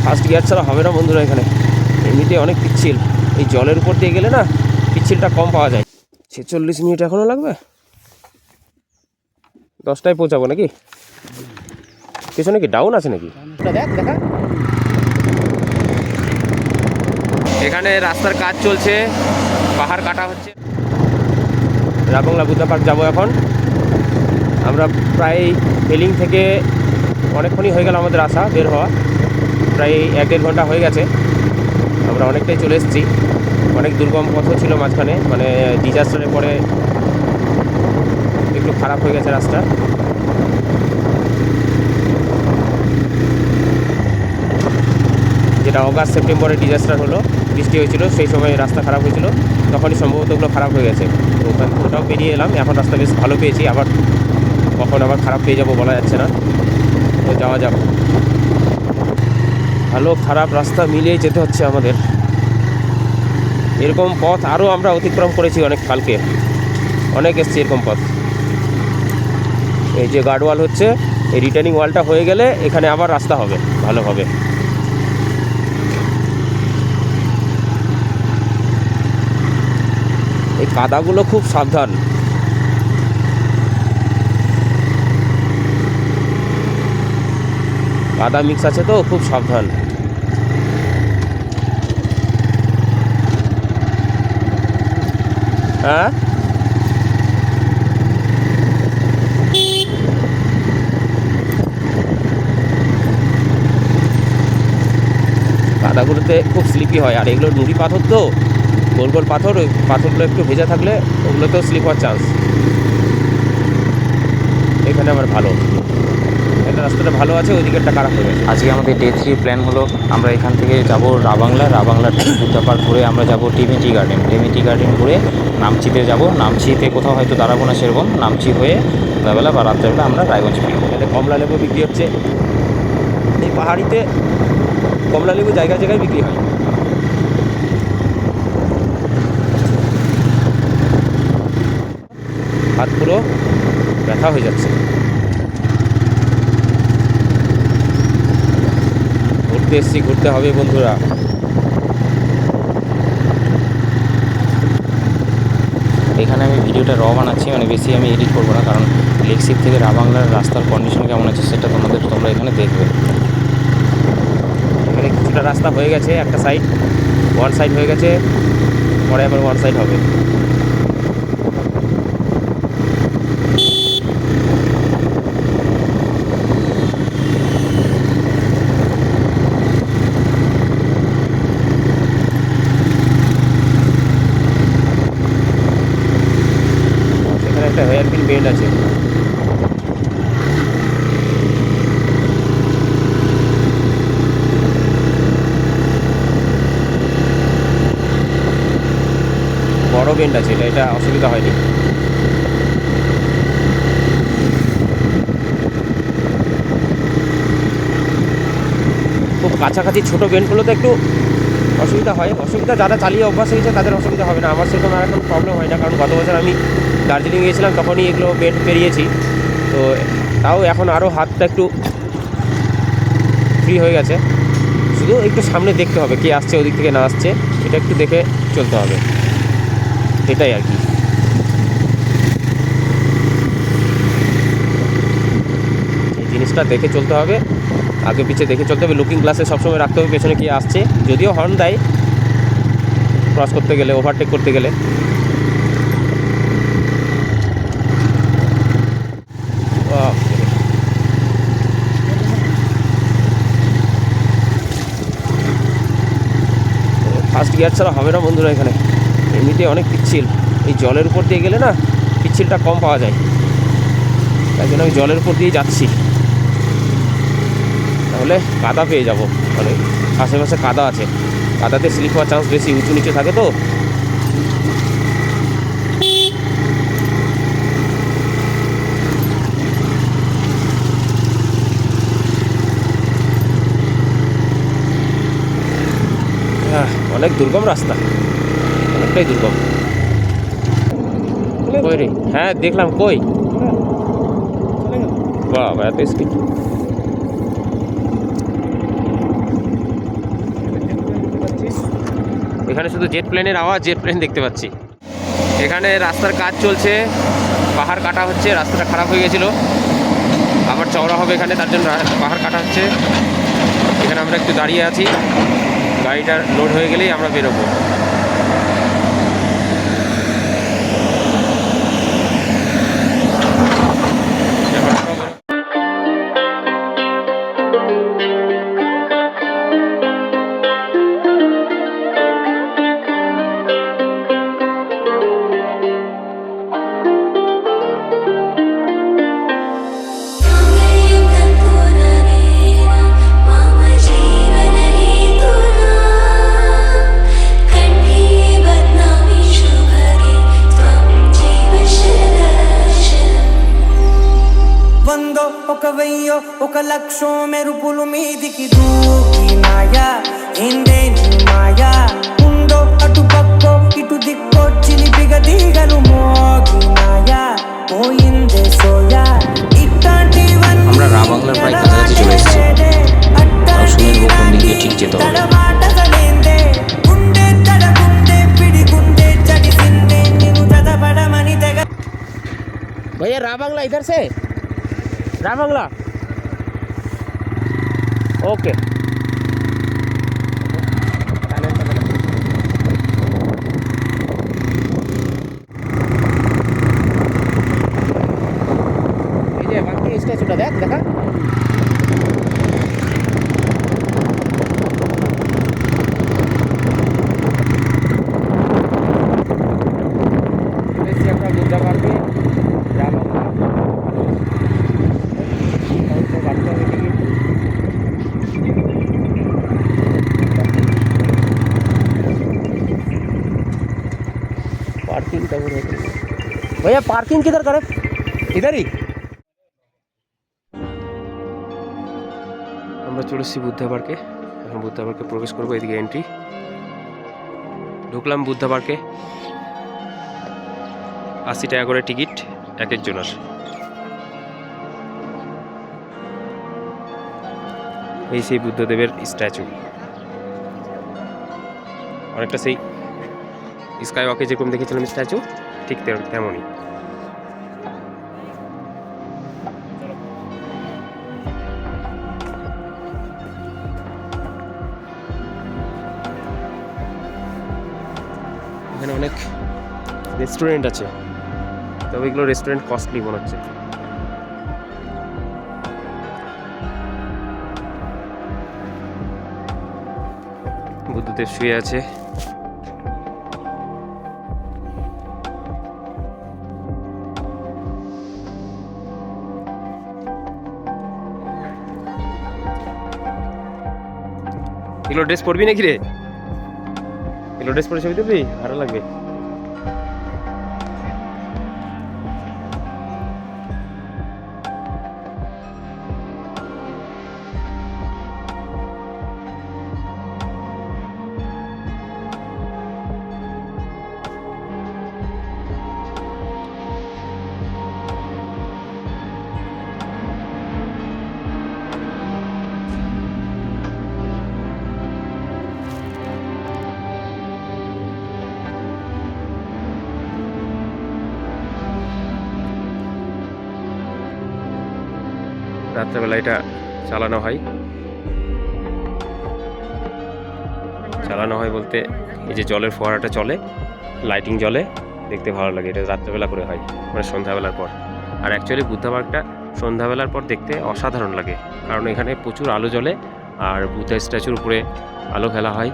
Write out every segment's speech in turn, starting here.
First gear ছাড়া হবে না বন্ধুরা। এখানে এমনিতে অনেক পিচ্ছিল, এই জলের উপর দিয়ে গেলে না পিচ্ছিলটা কম পাওয়া যায়। 46 মিনিট এখনও লাগবে, 10টায় পৌঁছাবো নাকি? পেছনে কি ডাউন আছে নাকি? দেখ দেখা, এখানে রাস্তার কাজ চলছে, পাহাড় কাটা হচ্ছে। রাবাংলা বুদ্ধা পার্ক যাবো এখন আমরা। প্রায় হেলিং থেকে অনেকক্ষণই হয়ে গেল আমাদের আসা, বের হওয়া প্রায় 1-1.5 ঘন্টা হয়ে গেছে। আমরা অনেকটাই চলে এসেছি। অনেক দুর্গম পথও ছিল মাঝখানে, মানে ডিজাস্টারের পরে একটু খারাপ হয়ে গেছে রাস্তা। যেটা অগাস্ট সেপ্টেম্বরে ডিজাস্টার হলো, বৃষ্টি হয়েছিল, সেই সময় রাস্তা খারাপ হয়েছিল, তখনই সম্ভবত ওগুলো খারাপ হয়ে গেছে। তো ওটাও পেরিয়ে এলাম, এখন রাস্তা বেশ ভালো পেয়েছি। আবার কখন আবার খারাপ পেয়ে যাবো বলা যাচ্ছে না, তো যাওয়া যাক। ভালো খারাপ রাস্তা মিলিয়েই যেতে হচ্ছে আমাদের। এরকম পথ আরও আমরা অতিক্রম করেছি অনেক কালকে, অনেক এসছি এরকম পথ। এই যে গার্ডওয়াল হচ্ছে, এই রিটার্নিং ওয়ালটা হয়ে গেলে এখানে আবার রাস্তা হবে ভালোভাবে। এই কাদাগুলো খুব সাবধান, কাদা মিক্স আছে তো খুব সাবধান। হ্যাঁ কাদাগুলোতে খুব স্লিপি হয়, আর এগুলো নুড়ি পাথর তো, গোল গোল পাথর, ওই পাথরগুলো একটু ভেজা থাকলে ওগুলোতেও স্লিপ হওয়ার চান্স। এখানে আবার ভালো, এটা রাস্তাটা ভালো আছে, ওই দিকেরটা খারাপ হয়ে গেছে। আজকে আমাদের ডে 3 প্ল্যান হলো আমরা এখান থেকে যাব রাবাংলা বুদ্ধা পার্ক ঘুরে আমরা যাব টিমিটি গার্ডেন ঘুরে নামচিতে যাব। নামচিতে কোথাও হয়তো দাঁড়াবো না সেরকম, নামচি হয়ে সন্ধ্যাবেলা বা রাত্রেবেলা আমরা রায়গঞ্জ ফিরবো। এখানে কমলা লেবু বিক্রি হচ্ছে, এই পাহাড়িতে কমলা লেবু জায়গায় জায়গায় বিক্রি হয়। হাত পুরো ব্যথা হয়ে যাচ্ছে। ঘুরতে এসছি, ঘুরতে হবে বন্ধুরা। এখানে আমি ভিডিওটা বানাচ্ছি, মানে বেশি আমি এডিট করবো না, কারণ লেকশিপ থেকে রাবাংলার রাস্তার কন্ডিশন কেমন আছে সেটা তোমরা এখানে দেখবে। এখানে কিছুটা রাস্তা হয়ে গেছে, একটা সাইড ওয়ান সাইড হয়ে গেছে, পরে আবার ওয়ান সাইড হবে। সেখানে একটা হেয়ারপিন বেন্ড আছে। বড় বেন্ড আছে, এটা অসুবিধা হয়নি। খুব কাছাকাছি ছোটো বেন্ডগুলোতে একটু অসুবিধা হয়। অসুবিধা যারা চালিয়ে অভ্যাস হয়েছে তাদের অসুবিধা হবে না, আমার সেরকম আর এখন প্রবলেম হয় না, কারণ গত বছর আমি দার্জিলিং গিয়েছিলাম তখনই এগুলো বেন্ড পেরিয়েছি। তো তাও এখন আরও হাতটা একটু ফ্রি হয়ে গেছে। শুধু একটু সামনে দেখতে হবে কে আসছে ওদিক থেকে না আসছে, এটা একটু দেখে চলতে হবে, এটাই আর কি। এই জিনিসটা দেখে চলতে হবে, আগে পিছিয়ে দেখে চলতে হবে। লুকিং গ্লাসে সবসময় রাখতে হবে পেছনে কে আসছে, যদিও হর্ন দেয় ক্রস করতে গেলে, ওভারটেক করতে গেলে। ফার্স্ট গিয়ার ছাড়া হবে না বন্ধুরা। এখানে এমনিতে অনেক পিচ্ছিল, এই জলের উপর দিয়ে গেলে না পিচ্ছিলটা কম পাওয়া যায়, তাই জন্য আমি জলের উপর দিয়ে যাচ্ছি, তাহলে কাদা পেয়ে যাব। মানে আশেপাশে কাদা আছে, কাদাতে স্লিপ হওয়ার চান্স বেশি, উঁচু নিচে থাকে তো। অনেক দুর্গম রাস্তা, অনেকটাই দুর্গম। কই রে? হ্যাঁ দেখলাম, কই বাবা এত স্পিড। ওখানে শুধু জেট প্লেনের আওয়াজ, জেট প্লেন দেখতে পাচ্ছি। এখানে রাস্তার কাজ চলছে, পাহাড় কাটা হচ্ছে, রাস্তাটা খারাপ হয়ে গেছিলো, আবার চওড়া হবে এখানে, তার জন্য পাহাড় কাটা হচ্ছে। এখানে আমরা একটু দাঁড়িয়ে আছি, গাড়িটা লোড হয়ে গেলেই আমরা বেরোবো। ఒక వెయ్యో ఒక లక్షో మెరుపులు మీదికి దూకినాయా ఏందే నీ మాయా ఉందో అటు పక్కో ఇటు దిక్కో చిలిపిగ తీగలు మోగినాయా పోయిందే సోయా ఇట్లాంటివన్నీ আমরা রাবাংলার প্রায় কাছাকাছি চলে এসেছি। শুনে নেবো কোন দিক দিয়ে ঠিক যেতে হবে। भैया राबांगला इधर से, राबांगला ओके। এই যে বাকি স্ট্যাচুটা দেখ, দেখা আমরা বুদ্ধা পার্কে রাবাংলা কাটতে হবে টিকিট। पार्किंग का भैया, पार्किंग किधर करे? इधर ही। আমরা চলে এসেছি বুদ্ধা পার্কে। এখন বুদ্ধা পার্কে প্রবেশ করবো, এদিকে এন্ট্রি। ঢুকলাম বুদ্ধা পার্কে। 80 টাকা করে টিকিট এক একজনের। এই সেই বুদ্ধদেবের স্ট্যাচু, অনেকটা সেই স্কাই ওয়াকে যেরকম দেখেছিলাম স্ট্যাচু, ঠিক তেমনই। এখানে অনেক রেস্টুরেন্ট আছে, তবে এগুলো রেস্টুরেন্ট কস্টলি মনে হচ্ছে। বুদ্ধদেব শুয়ে আছে। এগুলো ড্রেস পরবি নাকি রে? এগুলো ড্রেস পরে ছবি তুলবি, ভালো লাগবে। রাত্রেবেলা এটা চালানো হয় বলতে এই যে জলের ফোয়ারাটা চলে, লাইটিং জ্বলে, দেখতে ভালো লাগে। এটা রাত্রেবেলা করে হয়, মানে সন্ধ্যাবেলার পর। আর অ্যাকচুয়ালি বুদ্ধা পার্কটা সন্ধ্যাবেলার পর দেখতে অসাধারণ লাগে, কারণ এখানে প্রচুর আলো জ্বলে আর বুদ্ধা স্ট্যাচুর উপরে আলো ফেলা হয়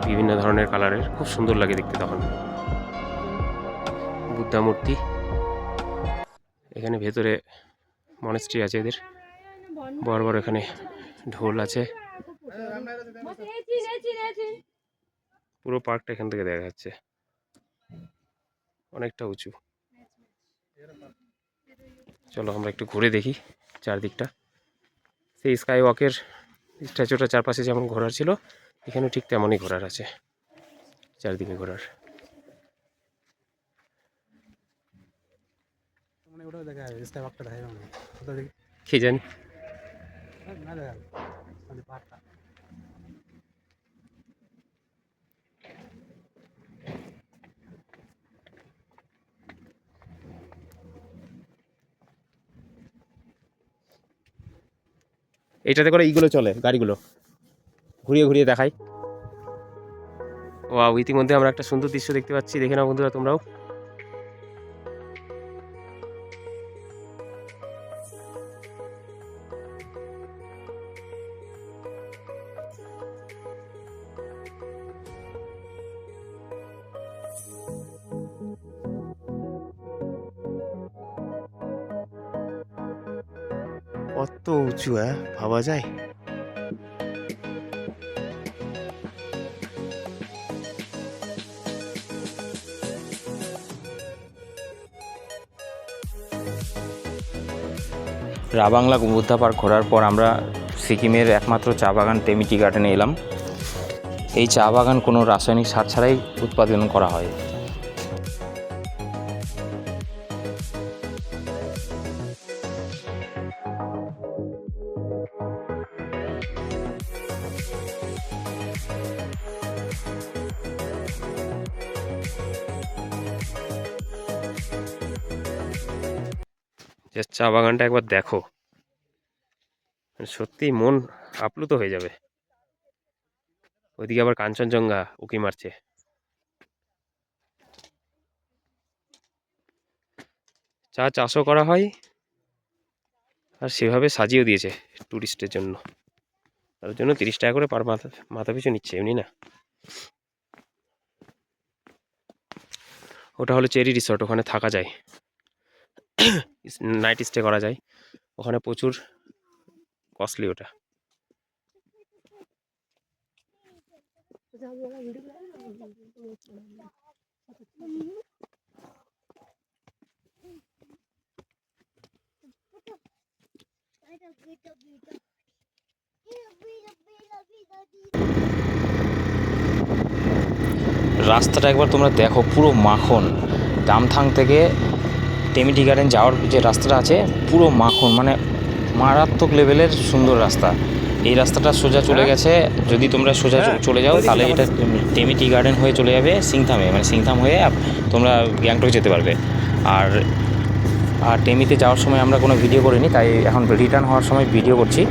বিভিন্ন ধরনের কালারের, খুব সুন্দর লাগে দেখতে তখন। বুদ্ধা মূর্তি এখানে ভেতরে মনেস্ট্রি আছে এদের, বড় বড় এখানে ঢোল আছে। পুরো পার্কটা এখান থেকে দেখা যাচ্ছে, অনেকটা উঁচু। চলো আমরা একটু ঘুরে দেখি চারদিকটা। সেই স্কাই ওয়াকের স্ট্যাচুটা চারপাশে যেমন ঘোরার ছিল, এখানে ঠিক তেমনই ঘোরার আছে, চারদিকে ঘোরার। কি জানি। এইটাতে করে এইগুলো চলে গাড়িগুলো, ঘুরিয়ে ঘুরিয়ে দেখাই। ওয়াও, ইতিমধ্যে আমরা একটা সুন্দর দৃশ্য দেখতে পাচ্ছি, দেখে নাও বন্ধুরা তোমরাও। কত উঁচু, ভাবা যায়? রাবাংলা বুদ্ধা পার্ক ঘোরার পর আমরা সিকিমের একমাত্র চা বাগান টেমি টি গার্ডেনে এলাম। এই চা বাগান কোনো রাসায়নিক সার ছাড়াই উৎপাদন করা হয়। চা বাগানটা একবার দেখো, সত্যি মন আপ্লুত হয়ে যাবে। ওইদিকে আবার কাঞ্চনজঙ্ঘা উঁকি মারছে। চা চাষও করা হয় আর সেভাবে সাজিয়েও দিয়েছে টুরিস্টের জন্য। তার জন্য 30 টাকা করে পার মাথা পিছু নিচ্ছে, এমনি না। ওটা হলো চেরি রিসর্ট, ওখানে থাকা যায়, নাইট স্টে করা যায়। ওখানে প্রচুর কস্টলি ওটা। রাস্তাটা একবার তোমরা দেখো, পুরো মাখন। ডামথাং থেকে টেমি টি গার্ডেন যাওয়ার যে রাস্তাটা আছে পুরো মাখন, মানে মারাত্মক লেভেলের সুন্দর রাস্তা। এই রাস্তাটা সোজা চলে গেছে, যদি তোমরা সোজা চলে যাও তাহলে এটা টেমি টি গার্ডেন হয়ে চলে যাবে সিংথামে, মানে সিংথাম হয়ে তোমরা গ্যাংটক যেতে পারবে। আর টেমিতে যাওয়ার সময় আমরা কোনো ভিডিও করিনি, তাই এখন রিটার্ন হওয়ার সময় ভিডিও করছি।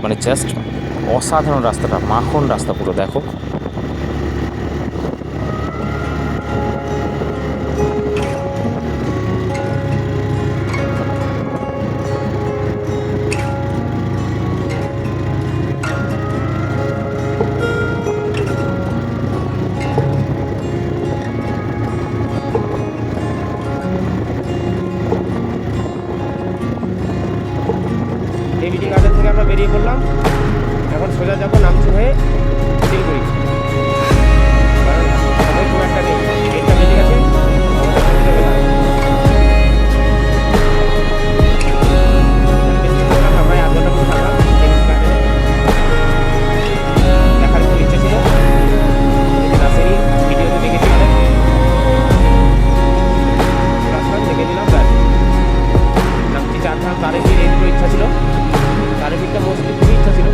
মানে জাস্ট অসাধারণ রাস্তাটা, মাখন রাস্তা পুরো, দেখো। টেমি টি গার্ডেন থেকে আমরা বেরিয়ে পড়লাম, এখন সোজা যাবো নামচি হয়ে শিলিগুড়ি। কারণ সময় খুব একটা নেই, এটা বেজে গেছে, আমাদের চলে যাবে না। বেশি থাকলাম না, প্রায় 8 ঘন্টা মতো থাকলাম টেমি টি গার্ডেনে। দেখার খুব ইচ্ছে ছিল, যেদিন আসেনি ভিডিওতে দেখেছি অনেক, রাস্তা দেখে নিলাম। ব্যাস, নামচি চারধাম তারেপীঠ এই দুটো ইচ্ছা ছিল, তারেপীঠটা মোস্টলি খুবই ইচ্ছা ছিল।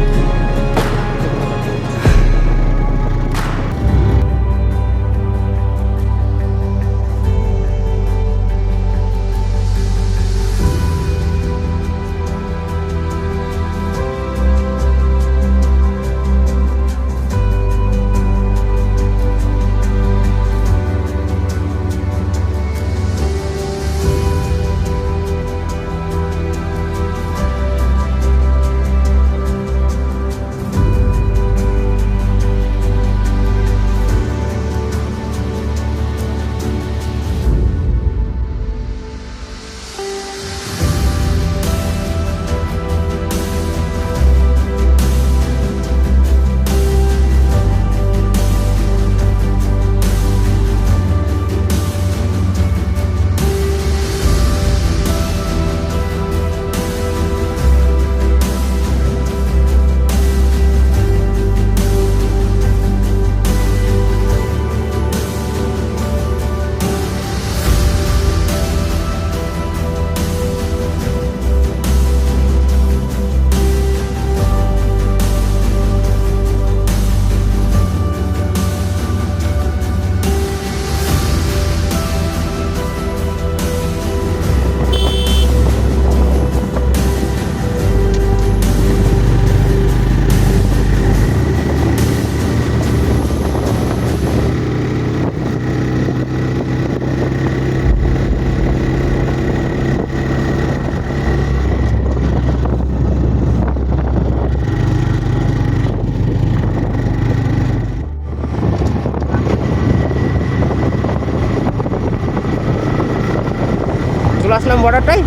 চলে আসলাম বর্ডারটাই।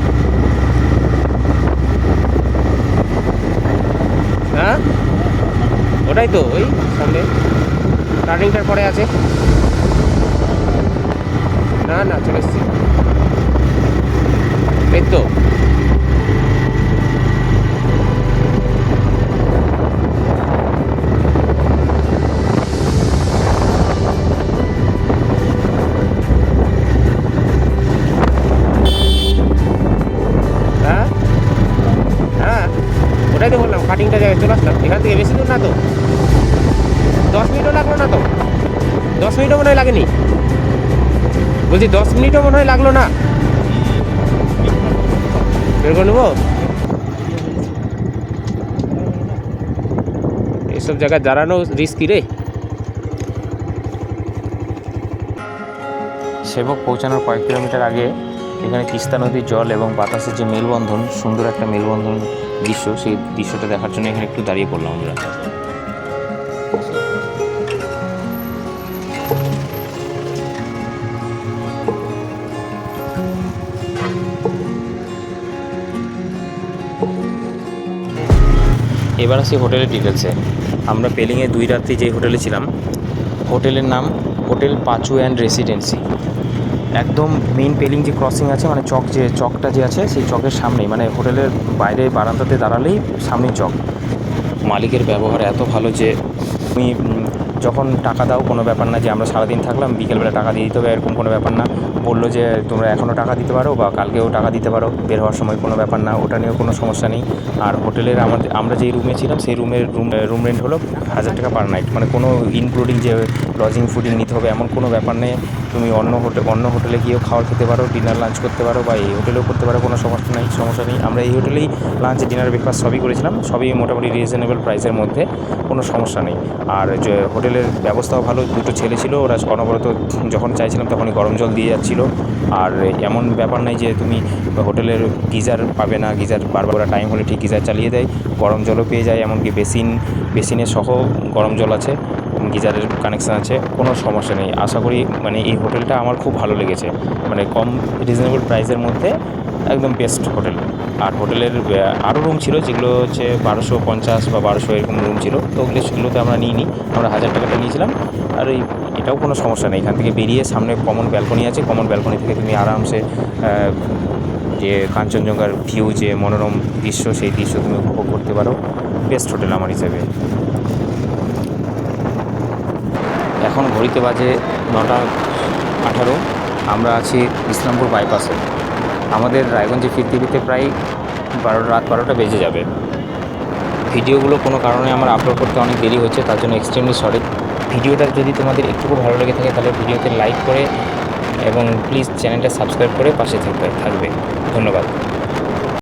হ্যাঁ ওটাই তো, ওই সামনে টার্নিংটার পরে আছে। না না চলে এসছি, এই তো। হ্যাঁ হ্যাঁ ওটাই তো বললাম, কাটিংটা জায়গায় চলে আসলাম। এখান থেকে বেশি দূর না তো, 10 মিনিটও লাগলো না তো, 10 মিনিটও মনে হয় লাগেনি। বলছি 10 মিনিটও মনে হয় লাগলো না। বের করে নেবো, এসব জায়গায় দাঁড়ানো রিস্কি রে। সেবক পৌঁছানোর কয়েক কিলোমিটার আগে এখানে তিস্তা নদীর জল এবং বাতাসের যে মেলবন্ধন, সুন্দর একটা মেলবন্ধন দৃশ্য, সেই দৃশ্যটা দেখার জন্য এখানে একটু দাঁড়িয়ে পড়লাম আমরা। এবার আসি হোটেলের ডিটেলসে। আমরা পেলিংয়ে 2 রাত্রি যে হোটেলে ছিলাম, হোটেলের নাম হোটেল পাঁচু অ্যান্ড রেসিডেন্সি। একদম মেইন পেলিং যে ক্রসিং আছে, মানে চকটা যে আছে, সেই চকের সামনেই, মানে হোটেলের বাইরে বারান্দাতে দাঁড়ালেই সামনেই চক। মালিকের ব্যবহার এত ভালো যে তুমি যখন টাকা দাও কোনো ব্যাপার না যে আমরা সারাদিন থাকলাম, বিকেলবেলা টাকা দিয়ে দিতে হবে এরকম কোনো ব্যাপার না। বললো যে তোমরা এখনও টাকা দিতে পারো বা কালকেও টাকা দিতে পারো, বের হওয়ার সময় কোনো ব্যাপার না, ওটা নিয়েও কোনো সমস্যা নেই। আর হোটেলের আমরা যেই রুমে ছিলাম সেই রুম রেন্ট হলো 1000 টাকা পার নাইট, মানে কোনো ইনক্লুডিং যে লজিং ফুডিং নিতে হবে এমন কোনো ব্যাপার নেই। তুমি অন্য হোটেলে গিয়েও খাবার খেতে পারো, ডিনার লাঞ্চ করতে পারো, বা এই হোটেলেও করতে পারো, কোনো সমস্যা নেই। আমরা এই হোটেলেই লাঞ্চ ডিনার ব্রেকফাস্ট সবই করেছিলাম, সবই মোটামুটি রিজনেবল প্রাইসের মধ্যে, কোনো সমস্যা নেই। আর যে হোটেলের ব্যবস্থাও ভালো, 2টো ছেলে ছিল, ওরা অনবরত যখন চাইছিলাম তখনই গরম জল দিয়ে যাচ্ছিলো। আর এমন ব্যাপার নাই যে তুমি হোটেলের গিজার পাবে না, গিজার বারবার ওরা টাইম হলে ঠিক গিজার চালিয়ে দেয়, গরম জলও পেয়ে যায়, এমনকি বেসিনের সহ গরম জল আছে, গিজারের কানেকশান আছে, কোনো সমস্যা নেই। আশা করি মানে এই হোটেলটা আমার খুব ভালো লেগেছে, মানে কম রিজনেবল প্রাইসের মধ্যে একদম বেস্ট হোটেল। আর হোটেলের আরও রুম ছিল যেগুলো হচ্ছে 1250 বা 1200 এরকম রুম ছিল, তো সেগুলোতে আমরা নিইনি, আমরা 1000 টাকাটা নিয়েছিলাম। আর এটাও কোনো সমস্যা নেই, এখান থেকে বেরিয়ে সামনে কমন ব্যালকনি আছে, কমন ব্যালকনি থেকে তুমি আরামসে যে কাঞ্চনজঙ্ঘার ভিউ, যে মনোরম দৃশ্য, সেই দৃশ্য তুমি উপভোগ করতে পারো। বেস্ট হোটেল আমার হিসেবে। এখন ঘড়িতে বাজে 9:18, আমরা আছি ইসলামপুর বাইপাসে। আমাদের রায়গঞ্জে ফিরতে প্রায় রাত 12টা বেজে যাবে। ভিডিওগুলো কোনো কারণে আমার আপলোড করতে অনেক দেরি হচ্ছে, তার জন্য এক্সট্রিমলি সরি। ভিডিওটা যদি তোমাদের একটুকু ভালো লেগে থাকে তাহলে ভিডিওতে লাইক করে এবং প্লিজ চ্যানেলটা সাবস্ক্রাইব করে পাশে থাকবে। ধন্যবাদ।